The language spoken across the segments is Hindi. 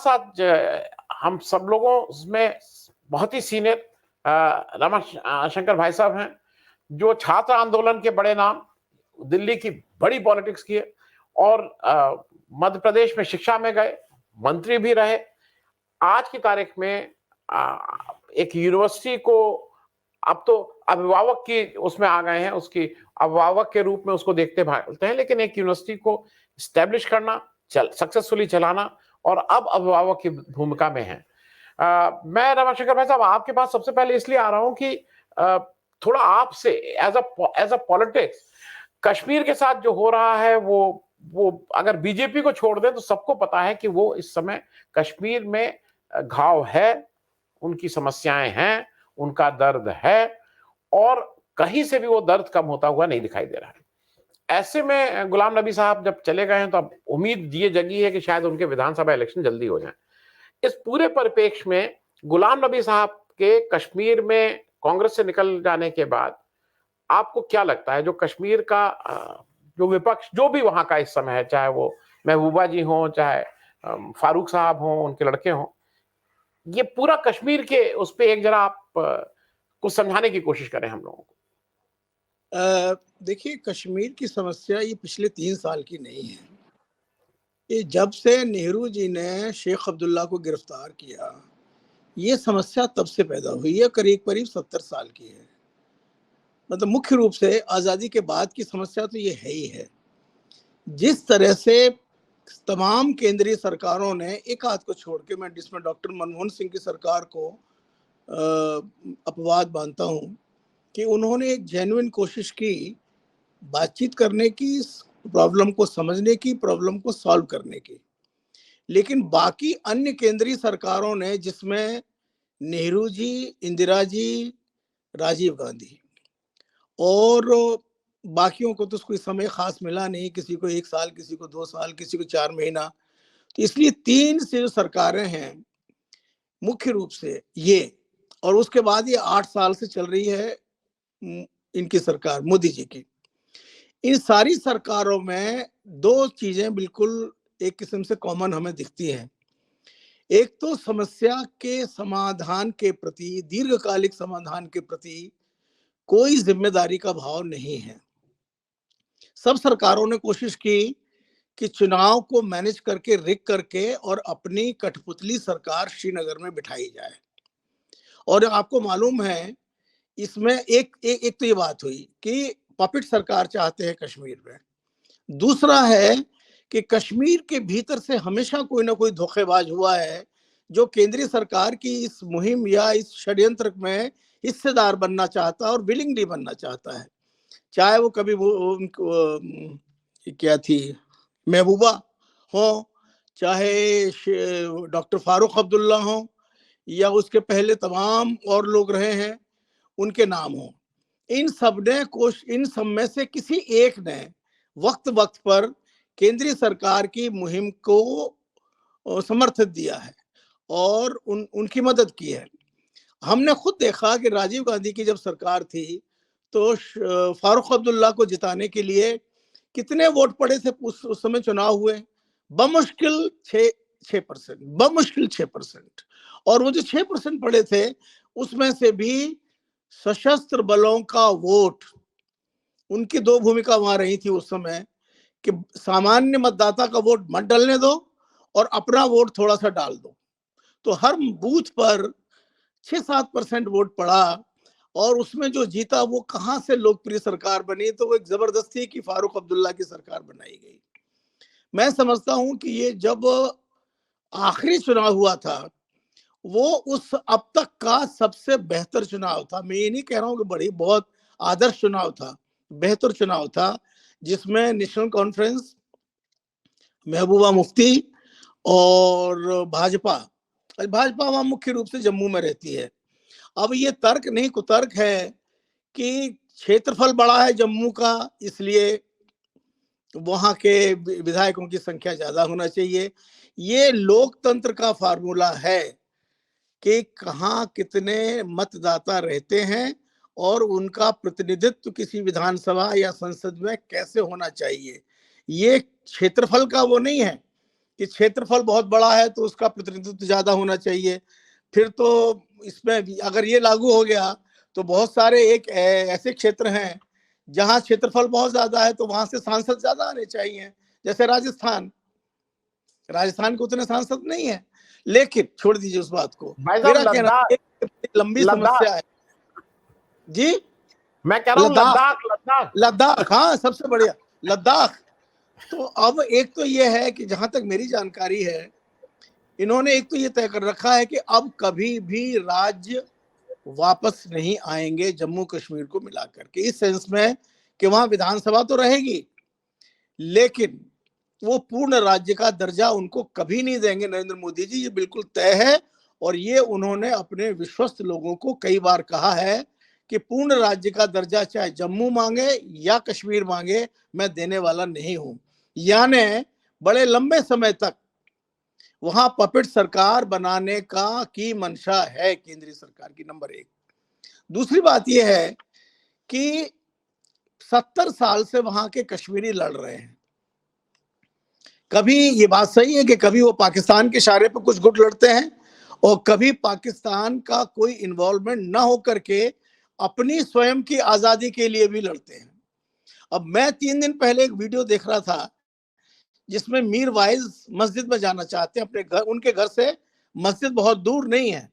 साथ हम सब लोगों में बहुत ही सीनियर रमाशंकर भाई साहब हैं, जो छात्र आंदोलन के बड़े नाम, दिल्ली की बड़ी पॉलिटिक्स की है और मध्य प्रदेश में शिक्षा में गए, मंत्री भी रहे। आज की तारीख में एक यूनिवर्सिटी को अब तो अभिभावक की उसमें आ गए हैं, उसकी अभिभावक के रूप में उसको देखते भालते हैं, लेकिन एक यूनिवर्सिटी को स्टैब्लिश करना, सक्सेसफुली चलाना और अब अभिभावक की भूमिका में है। मैं रमाशंकर भाई साहब आपके पास सबसे पहले इसलिए आ रहा हूं कि थोड़ा आपसे एज अ पॉलिटिक्स कश्मीर के साथ जो हो रहा है वो अगर बीजेपी को छोड़ दें तो सबको पता है कि वो इस समय कश्मीर में घाव है, उनकी समस्याएं हैं, उनका दर्द है और कहीं से भी वो दर्द कम होता हुआ नहीं दिखाई दे रहा है। ऐसे में गुलाम नबी साहब जब चले गए हैं तो अब उम्मीद ये जगी है कि शायद उनके विधानसभा इलेक्शन जल्दी हो जाएं। इस पूरे परिप्रेक्ष्य में गुलाम नबी साहब के कश्मीर में कांग्रेस से निकल जाने के बाद आपको क्या लगता है, जो कश्मीर का जो विपक्ष जो भी वहां का इस समय है, चाहे वो महबूबा जी हो, चाहे फारूक साहब हो, उनके लड़के हों, ये पूरा कश्मीर के उस पे एक जरा आप कुछ समझाने की कोशिश करें हम लोगों को। देखिए, कश्मीर की समस्या ये पिछले 3 साल की नहीं है। ये जब से नेहरू जी ने शेख अब्दुल्ला को गिरफ्तार किया, ये समस्या तब से पैदा हुई है, करीब 70 साल की है। मतलब मुख्य रूप से आज़ादी के बाद की समस्या तो ये है ही है। जिस तरह से तमाम केंद्रीय सरकारों ने एक आध को छोड़ के, मैं जिसमें डॉक्टर मनमोहन सिंह की सरकार को अपवाद मानता हूँ कि उन्होंने एक जेन्युइन कोशिश की बातचीत करने की, प्रॉब्लम को समझने की, प्रॉब्लम को सॉल्व करने की, लेकिन बाकी अन्य केंद्रीय सरकारों ने, जिसमें नेहरू जी, इंदिरा जी, राजीव गांधी और बाकियों को तो कोई समय खास मिला नहीं, किसी को 1 साल, किसी को 2 साल, किसी को 4 महीना, तो इसलिए 3 से जो सरकारें हैं मुख्य रूप से ये, और उसके बाद ये 8 साल से चल रही है इनकी सरकार, मोदी जी की। इन सारी सरकारों में 2 चीजें बिल्कुल एक किस्म से कॉमन हमें दिखती हैं। एक तो समस्या के समाधान के प्रति, दीर्घकालिक समाधान के प्रति कोई जिम्मेदारी का भाव नहीं है। सब सरकारों ने कोशिश की कि चुनाव को मैनेज करके, रिग करके और अपनी कठपुतली सरकार श्रीनगर में बिठाई जाए। और आपको मालूम है इसमें एक तो ये बात हुई कि पपेट सरकार चाहते हैं कश्मीर में। दूसरा है कि कश्मीर के भीतर से हमेशा कोई ना कोई धोखेबाज हुआ है जो केंद्रीय सरकार की इस मुहिम या इस षड्यंत्र में हिस्सेदार बनना चाहता है और विलिंगली बनना चाहता है। चाहे वो कभी वो क्या थी, महबूबा हो, चाहे डॉक्टर फारूक अब्दुल्ला हो, या उसके पहले तमाम और लोग रहे हैं, उनके नाम हो। इन सब में से किसी एक ने वक्त पर केंद्रीय सरकार की मुहिम को समर्थन दिया है और उनकी मदद की है। हमने खुद देखा कि राजीव गांधी की जब सरकार थी तो फारूक अब्दुल्ला को जिताने के लिए कितने वोट पड़े थे उस समय चुनाव हुए, बमुश्किल 6%, बमुश्किल 6%। और वो जो 6% पड़े थे उसमें से भी सशस्त्र बलों का वोट, उनकी 2 भूमिका वहां रही थी उस समय कि सामान्य मतदाता का वोट मत डालने दो और अपना वोट थोड़ा सा डाल दो। तो हर बूथ पर 6-7% वोट पड़ा और उसमें जो जीता वो कहां से लोकप्रिय सरकार बनी, तो वो एक जबरदस्ती की फारूक अब्दुल्ला की सरकार बनाई गई। मैं समझता हूं कि ये जब आखिरी चुनाव हुआ था वो उस अब तक का सबसे बेहतर चुनाव था। मैं ये नहीं कह रहा हूं कि बहुत आदर्श चुनाव था, बेहतर चुनाव था, जिसमें नेशनल कॉन्फ्रेंस, महबूबा मुफ्ती और भाजपा वहां मुख्य रूप से जम्मू में रहती है। अब ये तर्क नहीं कुतर्क है कि क्षेत्रफल बड़ा है जम्मू का, इसलिए वहां के विधायकों की संख्या ज्यादा होना चाहिए। ये लोकतंत्र का फार्मूला है कि कहाँ कितने मतदाता रहते हैं और उनका प्रतिनिधित्व किसी विधानसभा या संसद में कैसे होना चाहिए। ये क्षेत्रफल का वो नहीं है। कि क्षेत्रफल बहुत बड़ा है तो उसका प्रतिनिधित्व ज्यादा होना चाहिए। फिर तो इसमें अगर ये लागू हो गया तो बहुत सारे एक ऐसे क्षेत्र हैं जहां क्षेत्रफल बहुत ज्यादा है तो वहां से सांसद ज्यादा आने चाहिए, जैसे राजस्थान के उतने सांसद नहीं है। लेकिन छोड़ दीजिए उस बात को, भाई साहब मेरा कहना है एक लंबी समस्या है जी। मैं कह रहा हूँ लद्दाख, लद्दाख लद्दाख, हाँ सबसे बढ़िया लद्दाख। तो अब एक तो ये है कि जहां तक मेरी जानकारी है, इन्होंने एक तो ये तय कर रखा है कि अब कभी भी राज्य वापस नहीं आएंगे जम्मू कश्मीर को मिलाकर के, इस सेंस में कि वहां विधानसभा तो रहेगी लेकिन वो पूर्ण राज्य का दर्जा उनको कभी नहीं देंगे नरेंद्र मोदी जी, ये बिल्कुल तय है। और ये उन्होंने अपने विश्वस्त लोगों को कई बार कहा है कि पूर्ण राज्य का दर्जा चाहे जम्मू मांगे या कश्मीर मांगे, मैं देने वाला नहीं हूं। यानी बड़े लंबे समय तक वहां पपेट सरकार बनाने का की मंशा है केंद्रीय सरकार की, नंबर एक। दूसरी बात यह है कि 70 साल से वहां के कश्मीरी लड़ रहे हैं। कभी ये बात सही है कि कभी वो पाकिस्तान के इशारे पर कुछ गुट लड़ते हैं और कभी पाकिस्तान का कोई इन्वॉल्वमेंट ना होकर के अपनी स्वयं की आजादी के लिए भी लड़ते हैं। अब मैं 3 दिन पहले एक वीडियो देख रहा था जिसमें मीर वाइज मस्जिद में जाना चाहते हैं अपने घर, उनके घर से मस्जिद बहुत दूर नहीं है,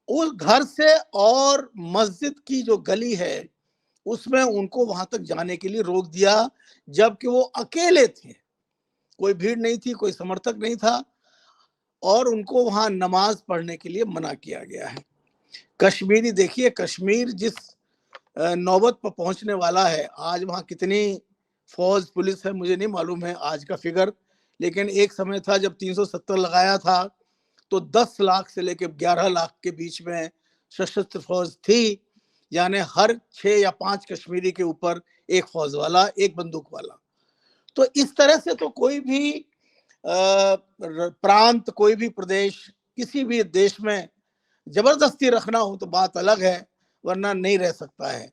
उस घर से और मस्जिद की जो गली है उसमें उनको वहां तक जाने के लिए रोक दिया, जबकि वो अकेले थे, कोई भीड़ नहीं थी, कोई समर्थक नहीं था, और उनको वहां नमाज पढ़ने के लिए मना किया गया है। कश्मीरी देखिए, कश्मीर जिस नौबत पर पहुंचने वाला है, आज वहां कितनी फौज पुलिस है मुझे नहीं मालूम है आज का फिगर, लेकिन एक समय था जब 370 लगाया था तो 10 लाख से लेकर 11 लाख के बीच में सशस्त्र फौज थी। यानी हर 6 या 5 कश्मीरी के ऊपर एक फौज वाला, एक बंदूक वाला। तो इस तरह से तो कोई भी प्रांत, कोई भी प्रदेश किसी भी देश में जबरदस्ती रखना हो तो बात अलग है, वरना नहीं रह सकता है।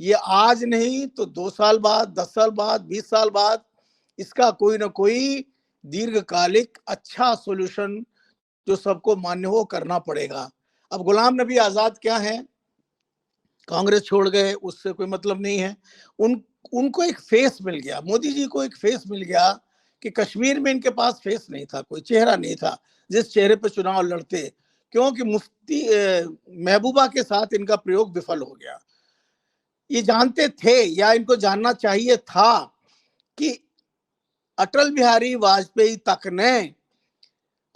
ये आज नहीं तो 2 साल बाद, 10 साल बाद, 20 साल बाद इसका कोई ना कोई दीर्घकालिक अच्छा सॉल्यूशन जो सबको मान्य हो करना पड़ेगा। अब गुलाम नबी आजाद क्या है, कांग्रेस छोड़ गए, उससे कोई मतलब नहीं है। उनको एक फेस मिल गया, मोदी जी को एक फेस मिल गया कि कश्मीर में इनके पास फेस नहीं था, कोई चेहरा नहीं था जिस चेहरे पर चुनाव लड़ते, क्योंकि मुफ्ती महबूबा के साथ इनका प्रयोग विफल हो गया। ये जानते थे या इनको जानना चाहिए था कि अटल बिहारी वाजपेयी तक ने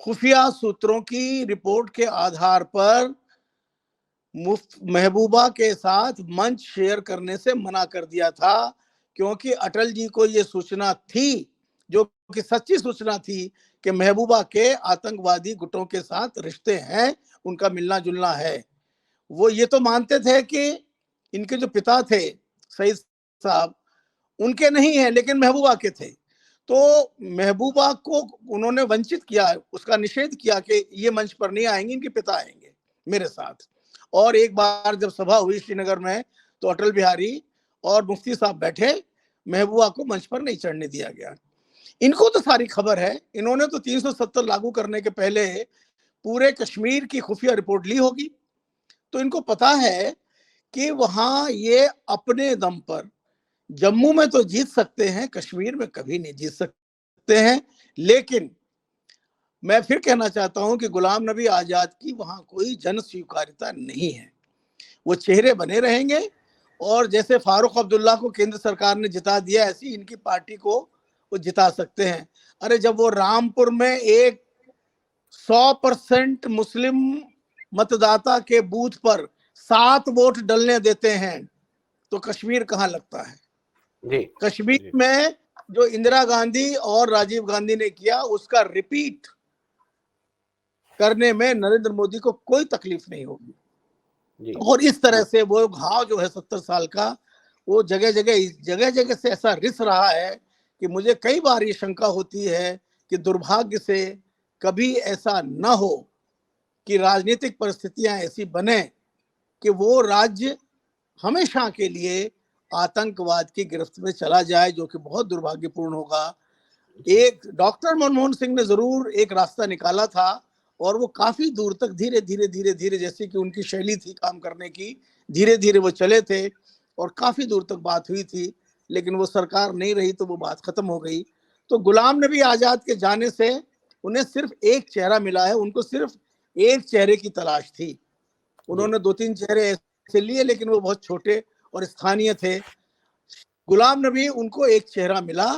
खुफिया सूत्रों की रिपोर्ट के आधार पर महबूबा के साथ मंच शेयर करने से मना कर दिया था, क्योंकि अटल जी को यह सूचना थी, जो कि सच्ची सूचना थी, कि महबूबा के आतंकवादी गुटों के साथ रिश्ते हैं, उनका मिलना जुलना है। वो ये तो मानते थे कि इनके जो पिता थे सईद साहब, उनके नहीं है लेकिन महबूबा के थे। तो महबूबा को उन्होंने वंचित किया, उसका निषेध किया कि ये मंच पर नहीं आएंगे, इनके पिता आएंगे मेरे साथ। और एक बार जब सभा हुई श्रीनगर में तो अटल बिहारी और मुफ्ती साहब बैठे, महबूबा को मंच पर नहीं चढ़ने दिया गया। इनको तो सारी खबर है, इन्होंने तो 370 लागू करने के पहले पूरे कश्मीर की खुफिया रिपोर्ट ली होगी, तो इनको पता है कि वहां ये अपने दम पर जम्मू में तो जीत सकते हैं, कश्मीर में कभी नहीं जीत सकते हैं। लेकिन मैं फिर कहना चाहता हूं कि गुलाम नबी आजाद की वहां कोई जन स्वीकार्यता नहीं है, वो चेहरे बने रहेंगे। और जैसे फारूक अब्दुल्ला को केंद्र सरकार ने जिता दिया, ऐसी इनकी पार्टी को वो जिता सकते हैं। अरे जब वो रामपुर में एक 100% मुस्लिम मतदाता के बूथ पर 7 वोट डलने देते हैं तो कश्मीर कहां लगता है। जी, कश्मीर जी। में जो इंदिरा गांधी और राजीव गांधी ने किया उसका रिपीट करने में नरेंद्र मोदी को कोई तकलीफ नहीं होगी। जी, और इस तरह से वो घाव जो है 70 साल का, वो जगह जगह से ऐसा रिस रहा है कि मुझे कई बार ये शंका होती है कि दुर्भाग्य से कभी ऐसा न हो कि राजनीतिक परिस्थितियां ऐसी बने कि वो राज्य हमेशा के लिए आतंकवाद की गिरफ्त में चला जाए, जो कि बहुत दुर्भाग्यपूर्ण होगा। एक डॉक्टर मनमोहन सिंह ने जरूर एक रास्ता निकाला था, और वो काफी दूर तक धीरे धीरे धीरे धीरे, जैसे कि उनकी शैली थी काम करने की, धीरे धीरे वो चले थे और काफी दूर तक बात हुई थी, लेकिन वो सरकार नहीं रही तो वो बात खत्म हो गई। तो गुलाम नबी आजाद के जाने से उन्हें सिर्फ एक चेहरा मिला है, उनको सिर्फ एक चेहरे की तलाश थी। उन्होंने 2-3 चेहरे ऐसे लिए, लेकिन वो बहुत छोटे और स्थानीय थे। गुलाम नबी उनको एक चेहरा मिला,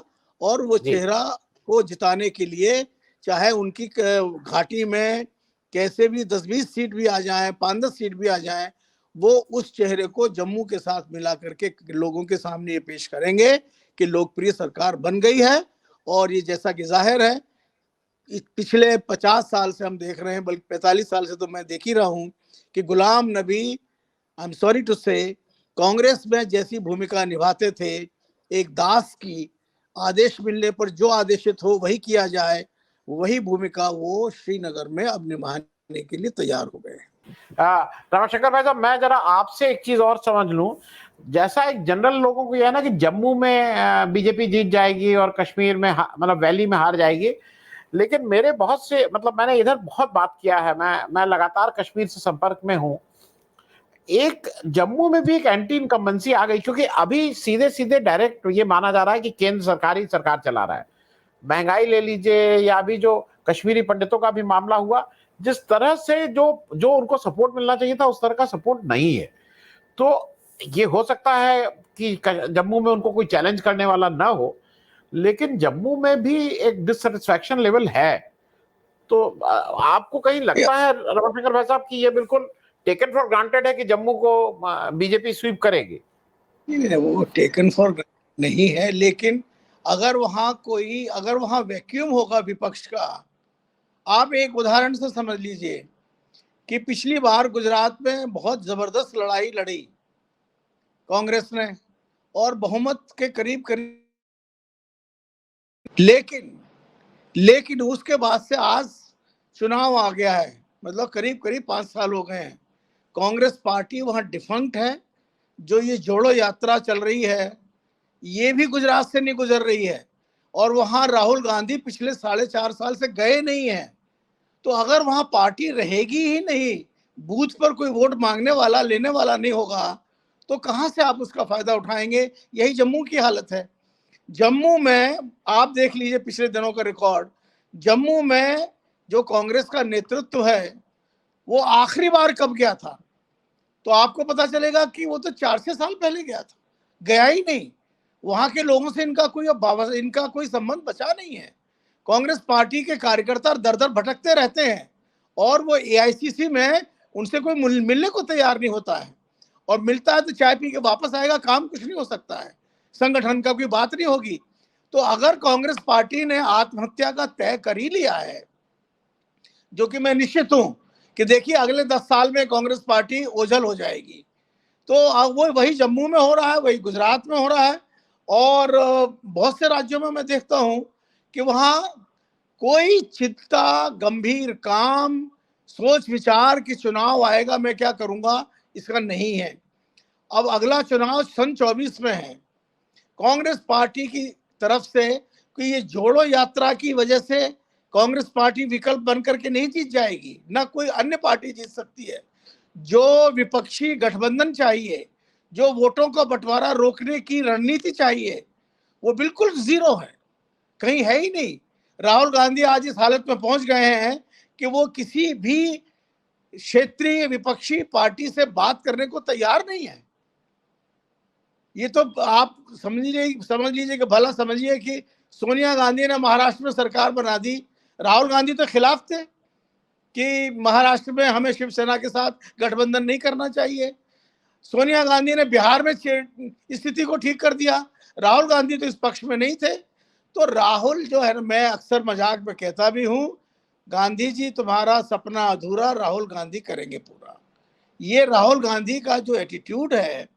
और वो जी चेहरा को जिताने के लिए, चाहे उनकी घाटी में कैसे भी 10-20 सीट भी आ जाए, 5-10 सीट भी आ जाए, वो उस चेहरे को जम्मू के साथ मिला करके लोगों के सामने ये पेश करेंगे कि लोकप्रिय सरकार बन गई है। और ये जैसा कि जाहिर है, पिछले 50 साल से हम देख रहे हैं, बल्कि 45 साल से तो मैं देख ही रहा हूं कि Ghulam Nabi, I am sorry to से, कांग्रेस में जैसी भूमिका निभाते थे, एक दास की, आदेश मिलने पर जो आदेशित हो वही किया जाए, वही भूमिका वो श्रीनगर में अब निभाने के लिए तैयार हो गए। रमाशंकर भाई साहब, मैं जरा आपसे एक चीज और समझ लूं। जैसा एक जनरल लोगों को यह है ना कि जम्मू में बीजेपी जीत जाएगी और कश्मीर में मतलब वैली में हार जाएगी, लेकिन मेरे बहुत से मतलब मैंने इधर बहुत बात किया है, मैं लगातार कश्मीर से संपर्क में हूं। एक जम्मू में भी एक एंटी इनकम्बेंसी आ गई, क्योंकि अभी सीधे सीधे डायरेक्ट ये माना जा रहा है कि केंद्र सरकार ही सरकार चला रहा है। महंगाई ले लीजिए, या अभी जो कश्मीरी पंडितों का भी मामला हुआ, जिस तरह से जो जो उनको सपोर्ट मिलना चाहिए था उस तरह का सपोर्ट नहीं है। तो ये हो सकता है कि जम्मू में उनको कोई चैलेंज करने वाला ना हो, लेकिन जम्मू में भी एक डिससेटिस्फैक्शन लेवल है। तो आपको कहीं लगता है रविशंकर भाई साहब कि ये बिल्कुल टेकन फॉर ग्रांटेड है कि जम्मू को बीजेपी स्वीप करेगी? नहीं, वो टेकन फॉर नहीं है, लेकिन अगर वहां वैक्यूम होगा विपक्ष का, आप एक उदाहरण से समझ लीजिए कि पिछली बार गुजरात में बहुत जबरदस्त लड़ाई लड़ी कांग्रेस ने, और बहुमत के करीब करीब, लेकिन उसके बाद से आज चुनाव आ गया है, मतलब करीब करीब 5 साल हो गए हैं। कांग्रेस पार्टी वहां डिफंक्ट है। जो ये जोड़ो यात्रा चल रही है, ये भी गुजरात से नहीं गुजर रही है, और वहां राहुल गांधी पिछले 4.5 साल से गए नहीं है। तो अगर वहां पार्टी रहेगी ही नहीं, बूथ पर कोई वोट मांगने वाला लेने वाला नहीं होगा, तो कहां से आप उसका फायदा उठाएंगे? यही जम्मू की हालत है। जम्मू में आप देख लीजिए पिछले दिनों का रिकॉर्ड, जम्मू में जो कांग्रेस का नेतृत्व है वो आखिरी बार कब गया था, तो आपको पता चलेगा कि वो तो 4-6 साल पहले गया था, गया ही नहीं। वहां के लोगों से इनका कोई संबंध बचा नहीं है। कांग्रेस पार्टी के कार्यकर्ता दर दर भटकते रहते हैं, और वो एआईसीसी में उनसे कोई मिलने को तैयार नहीं होता है, और मिलता है तो चाय पी के वापस आएगा, काम कुछ नहीं हो सकता है, संगठन का कोई बात नहीं होगी। तो अगर कांग्रेस पार्टी ने आत्महत्या का तय कर ही लिया है, जो कि मैं निश्चित हूं कि देखिए अगले 10 साल में कांग्रेस पार्टी ओझल हो जाएगी, तो अब वो वही जम्मू में हो रहा है, वही गुजरात में हो रहा है, और बहुत से राज्यों में मैं देखता हूं कि वहां कोई चिंता, गंभीर काम, सोच विचार कि चुनाव आएगा मैं क्या करूंगा, इसका नहीं है। अब अगला चुनाव सन 24 में है। कांग्रेस पार्टी की तरफ से कि ये जोड़ो यात्रा की वजह से कांग्रेस पार्टी विकल्प बनकर के नहीं जीत जाएगी, ना कोई अन्य पार्टी जीत सकती है। जो विपक्षी गठबंधन चाहिए, जो वोटों का बंटवारा रोकने की रणनीति चाहिए, वो बिल्कुल जीरो है, कहीं है ही नहीं। राहुल गांधी आज इस हालत में पहुंच गए हैं कि वो किसी भी क्षेत्रीय विपक्षी पार्टी से बात करने को तैयार नहीं है। ये तो आप समझ लीजिए कि भला समझिए कि सोनिया गांधी ने महाराष्ट्र में सरकार बना दी, राहुल गांधी तो खिलाफ थे कि महाराष्ट्र में हमें शिवसेना के साथ गठबंधन नहीं करना चाहिए। सोनिया गांधी ने बिहार में स्थिति को ठीक कर दिया, राहुल गांधी तो इस पक्ष में नहीं थे। तो राहुल जो है, मैं अक्सर मजाक में कहता भी हूं, गांधी जी तुम्हारा सपना अधूरा, राहुल गांधी करेंगे पूरा। ये राहुल गांधी का जो एटीट्यूड है,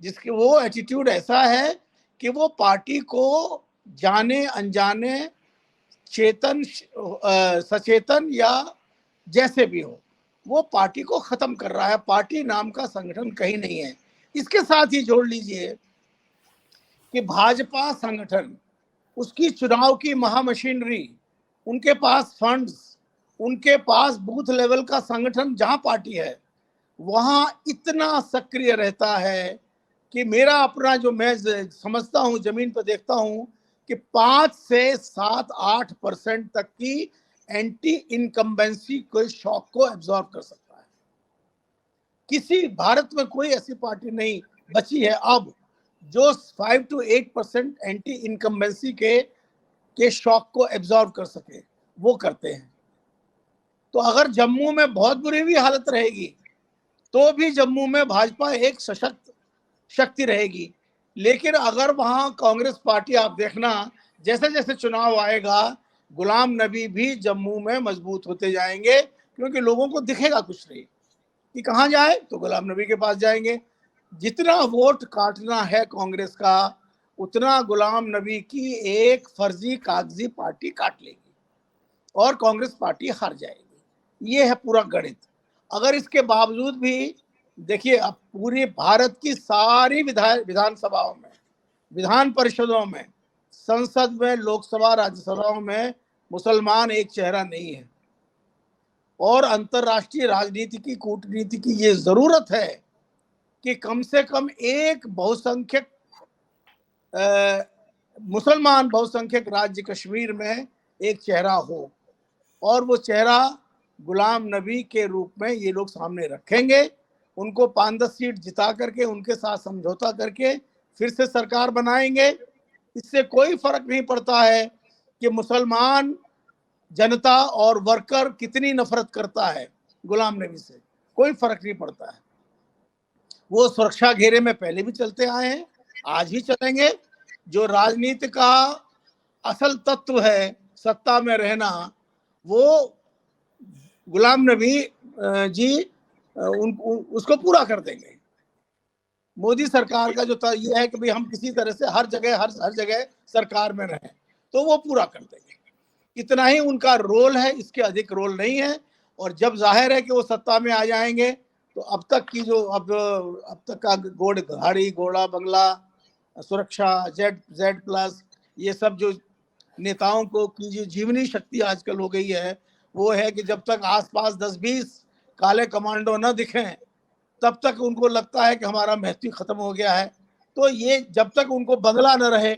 जिसके वो एटीट्यूड ऐसा है कि वो पार्टी को जाने अनजाने, चेतन सचेतन या जैसे भी हो, वो पार्टी को खत्म कर रहा है। पार्टी नाम का संगठन कहीं नहीं है। इसके साथ ही जोड़ लीजिए कि भाजपा संगठन उसकी चुनाव की महामशीनरी, उनके पास फंड्स, उनके पास बूथ लेवल का संगठन जहां पार्टी है वहां इतना सक्रिय रहता है कि मेरा अपना जो मैं समझता हूं, जमीन पर देखता हूं कि 5 से 7-8% तक की एंटी इनकम्बेंसी के शॉक को एब्जॉर्ब कर सकता है। किसी भारत में कोई ऐसी पार्टी नहीं बची है अब जो 5 to 8% एंटी इनकम्बेंसी के शॉक को एब्जॉर्ब कर सके, वो करते हैं। तो अगर जम्मू में बहुत बुरी भी हालत रहेगी तो भी जम्मू में भाजपा एक सशक्त शक्ति रहेगी। लेकिन अगर वहां कांग्रेस पार्टी, आप देखना जैसे जैसे चुनाव आएगा गुलाम नबी भी जम्मू में मजबूत होते जाएंगे, क्योंकि लोगों को दिखेगा कुछ नहीं कि कहां जाए तो गुलाम नबी के पास जाएंगे। जितना वोट काटना है कांग्रेस का उतना गुलाम नबी की एक फर्जी कागजी पार्टी काट लेगी और कांग्रेस पार्टी हार जाएगी। ये है पूरा गणित। अगर इसके बावजूद भी देखिए, अब पूरे भारत की सारी विधानसभाओं में, विधान परिषदों में, संसद में, लोकसभा, राज्यसभाओं में मुसलमान एक चेहरा नहीं है। और अंतर्राष्ट्रीय राजनीति की, कूटनीति की ये जरूरत है कि कम से कम एक बहुसंख्यक मुसलमान बहुसंख्यक राज्य कश्मीर में एक चेहरा हो, और वो चेहरा गुलाम नबी के रूप में ये लोग सामने रखेंगे। उनको 5-10 सीट जिता करके उनके साथ समझौता करके फिर से सरकार बनाएंगे। इससे कोई फर्क नहीं पड़ता है कि मुसलमान जनता और वर्कर कितनी नफरत करता है गुलाम नबी से, कोई फर्क नहीं पड़ता है। वो सुरक्षा घेरे में पहले भी चलते आए हैं, आज भी चलेंगे। जो राजनीति का असल तत्व है सत्ता में रहना, वो गुलाम नबी जी उसको पूरा कर देंगे। मोदी सरकार का जो ये है कि भाई हम किसी तरह से हर जगह सरकार में रहें, तो वो पूरा कर देंगे। इतना ही उनका रोल है, इसके अधिक रोल नहीं है। और जब जाहिर है कि वो सत्ता में आ जाएंगे तो अब तक की जो अब तक का गाड़ी घोड़ा बंगला सुरक्षा Z+, ये सब जो नेताओं को की जो जीवनी शक्ति आजकल हो गई है वो है कि जब तक आसपास 10-20 काले कमांडो न दिखें तब तक उनको लगता है कि हमारा महत्व खत्म हो गया है। तो ये जब तक उनको बंगला न रहे,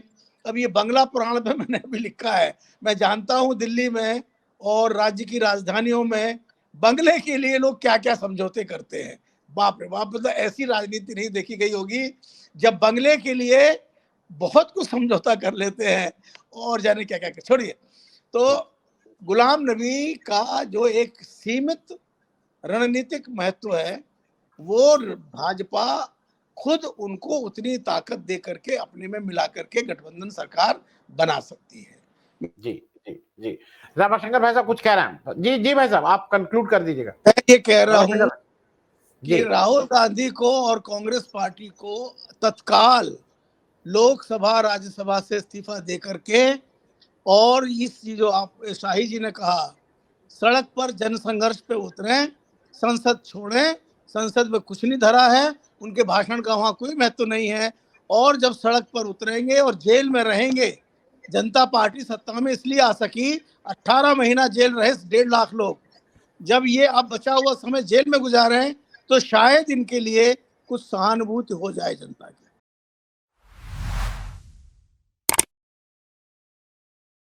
अब ये बंगला पुराण पे मैंने भी लिखा है, मैं जानता हूँ दिल्ली में और राज्य की राजधानियों में बंगले के लिए लोग क्या क्या समझौते करते हैं। बाप रे बाप, मतलब ऐसी राजनीति नहीं देखी गई होगी जब बंगले के लिए बहुत कुछ समझौता कर लेते हैं और जाने क्या क्या। छोड़िए, तो गुलाम नबी का जो एक सीमित रणनीतिक महत्व है वो भाजपा खुद उनको उतनी ताकत दे करके अपने में मिला करके गठबंधन सरकार बना सकती है। जी जी जी, रामाशंकर भाई साहब कुछ कह रहे हैं? जी जी भाई साहब, आप कंक्लूड कर दीजिएगा। मैं ये कह रहा हूं कि राहुल गांधी को और कांग्रेस पार्टी को तत्काल लोकसभा राज्यसभा से इस्तीफा दे करके, और इस जो आप शाही जी ने कहा सड़क पर जनसंघर्ष पे उतरें, संसद छोड़ें। संसद में कुछ नहीं धरा है, उनके भाषण का वहां कोई महत्व नहीं है। और जब सड़क पर उतरेंगे और जेल में रहेंगे, जनता पार्टी सत्ता में इसलिए आ सकी, 18 महीना जेल रहे 1.5 लाख लोग, जब ये अब बचा हुआ समय जेल में गुजारे तो शायद इनके लिए कुछ सहानुभूति हो जाए जनता की।